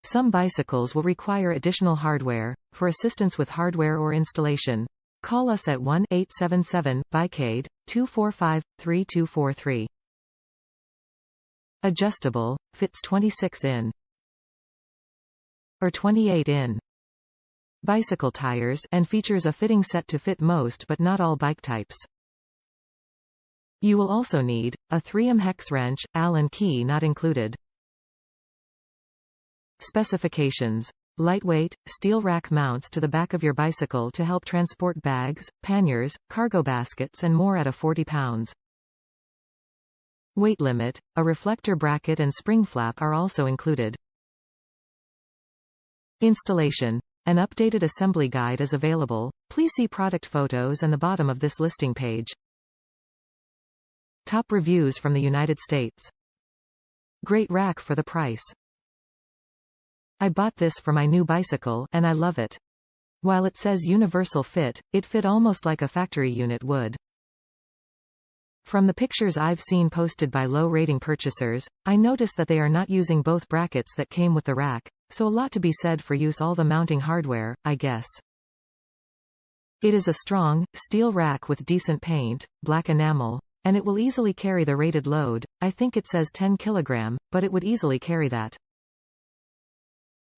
Some bicycles will require additional hardware. For assistance with hardware or installation, call us at 1-877-BICADE, 245-3243. Adjustable, fits 26 in or 28 in bicycle tires and features a fitting set to fit most but not all bike types. You will also need a 3M hex wrench, Allen key not included. Specifications: lightweight, steel rack mounts to the back of your bicycle to help transport bags, panniers, cargo baskets and more at a 40 pounds. Weight limit, a reflector bracket and spring flap are also included. Installation. An updated assembly guide is available. Please see product photos and the bottom of this listing page. Top reviews from the United States. Great rack for the price. I bought this for my new bicycle, and I love it. While it says universal fit, it fit almost like a factory unit would. From the pictures I've seen posted by low-rating purchasers, I notice that they are not using both brackets that came with the rack, so a lot to be said for use all the mounting hardware, I guess. It is a strong, steel rack with decent paint, black enamel, and it will easily carry the rated load. I think it says 10 kg, but it would easily carry that.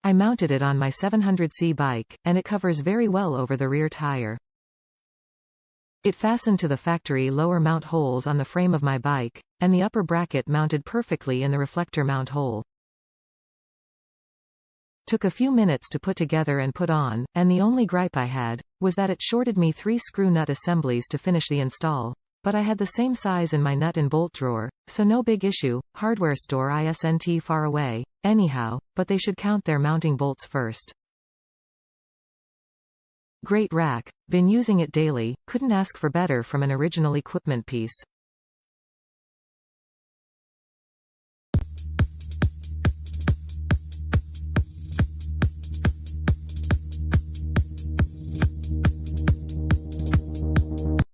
I mounted it on my 700C bike, and it covers very well over the rear tire. It fastened to the factory lower mount holes on the frame of my bike, and the upper bracket mounted perfectly in the reflector mount hole. Took a few minutes to put together and put on, and the only gripe I had was that it shorted me 3 screw nut assemblies to finish the install, but I had the same size in my nut and bolt drawer, so no big issue. Hardware store isn't far away, anyhow, but they should count their mounting bolts first. Great rack, been using it daily, couldn't ask for better from an original equipment piece.